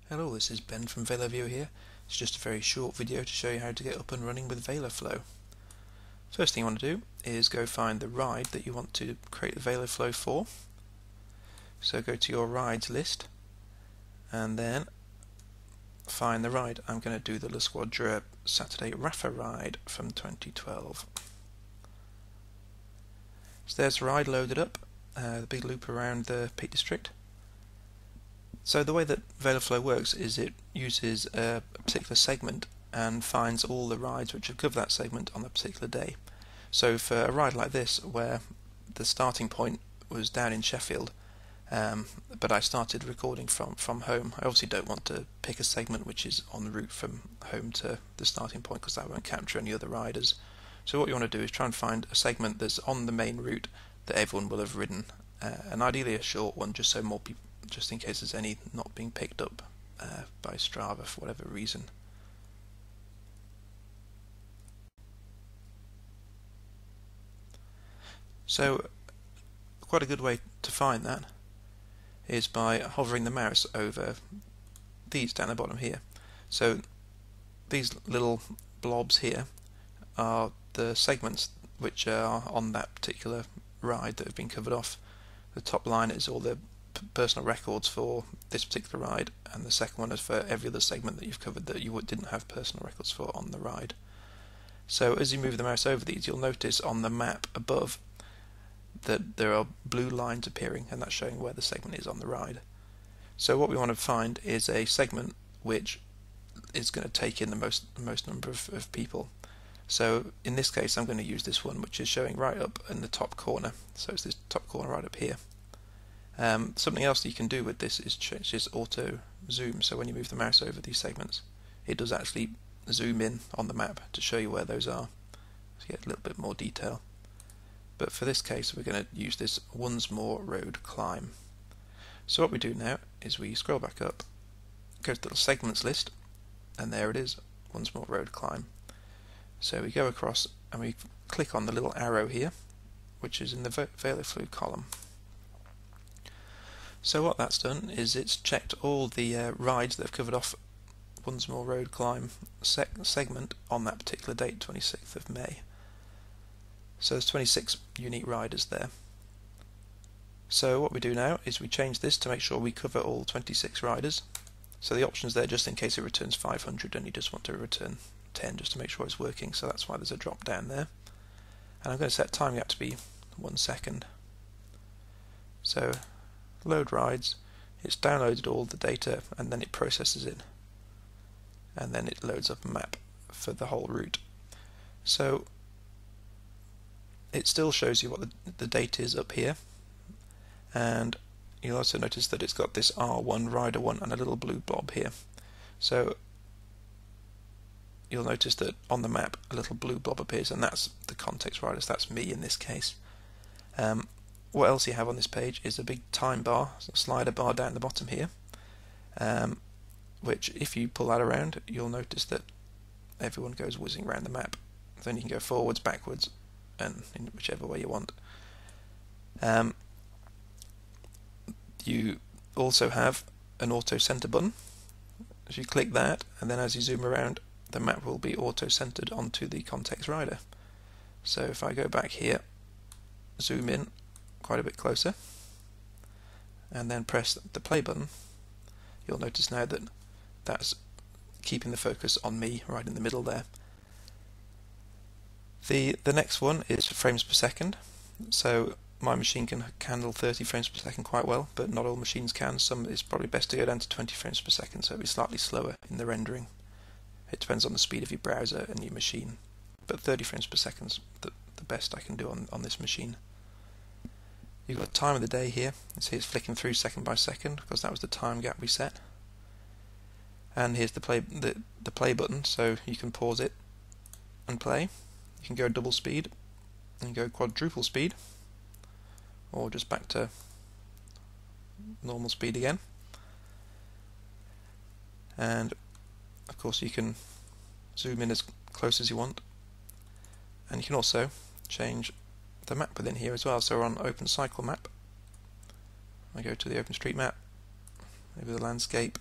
Hello, this is Ben from VeloViewer here. It's just a very short video to show you how to get up and running with VeloFlow. First thing you want to do is go find the ride that you want to create the VeloFlow for. So go to your rides list and then find the ride. I'm going to do the La Squadra Saturday Rafa ride from 2012. So there's the ride loaded up, the big loop around the Peak District. So the way that VeloFlow works is it uses a particular segment and finds all the rides which have covered that segment on a particular day. So for a ride like this, where the starting point was down in Sheffield, but I started recording from home, I obviously don't want to pick a segment which is en route from home to the starting point because that won't capture any other riders. So what you want to do is try and find a segment that's on the main route that everyone will have ridden, and ideally a short one, just so more people, just in case there's any not being picked up by Strava for whatever reason. So quite a good way to find that is by hovering the mouse over these down the bottom here. So these little blobs here are the segments which are on that particular ride that have been covered off. The top line is all the personal records for this particular ride, and the second one is for every other segment that you've covered that you didn't have personal records for on the ride. So as you move the mouse over these, you'll notice on the map above that there are blue lines appearing, and that's showing where the segment is on the ride. So what we want to find is a segment which is going to take in the most number of people. So in this case I'm going to use this one, which is showing right up in the top corner. So it's this top corner right up here. Something else that you can do with this is change this auto zoom, so when you move the mouse over these segments it does actually zoom in on the map to show you where those are, so you get a little bit more detail. But for this case we're going to use this once more road climb. So what we do now is we scroll back up, go to the segments list, and there it is, once more road climb. So we go across and we click on the little arrow here, which is in the VeloFlow column. So what that's done is it's checked all the rides that have covered off once more road climb segment on that particular date, 26th of May. So there's 26 unique riders there. So what we do now is we change this to make sure we cover all 26 riders. So the option's there just in case it returns 500 and you just want to return 10 just to make sure it's working, so that's why there's a drop down there. And I'm going to set time gap to be 1 second. So load rides, it's downloaded all the data and then it processes it, and then it loads up a map for the whole route. So it still shows you what the date is up here, and you'll also notice that it's got this R1, Rider 1 and a little blue blob here. So you'll notice that on the map a little blue blob appears, and that's the context riders, that's me in this case. What else you have on this page is a big time bar, a slider bar down the bottom here, which if you pull that around you'll notice that everyone goes whizzing around the map. Then you can go forwards, backwards, and in whichever way you want. You also have an auto center button. As you click that, and then as you zoom around, the map will be auto centered onto the context rider. So if I go back here, zoom in quite a bit closer, and then press the play button, you'll notice now that that's keeping the focus on me right in the middle there. The next one is frames per second. So my machine can handle 30 frames per second quite well, but not all machines can. Some it's probably best to go down to 20 frames per second, so it'll be slightly slower in the rendering. It depends on the speed of your browser and your machine, but 30 frames per second is the best I can do on this machine. You've got time of the day here. You see it's flicking through second by second because that was the time gap we set. And here's the play button, so you can pause it and play. You can go double speed and go quadruple speed, or just back to normal speed again. And of course you can zoom in as close as you want, and you can also change the map within here as well. So we're on open cycle map. I go to the OpenStreetMap, maybe the landscape,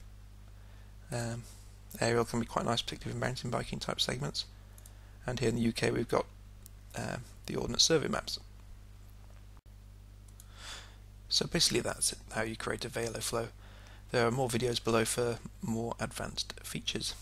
Aerial can be quite nice, particularly for mountain biking type segments. And here in the UK we've got the Ordnance Survey maps. So basically that's how you create a Velo flow. There are more videos below for more advanced features.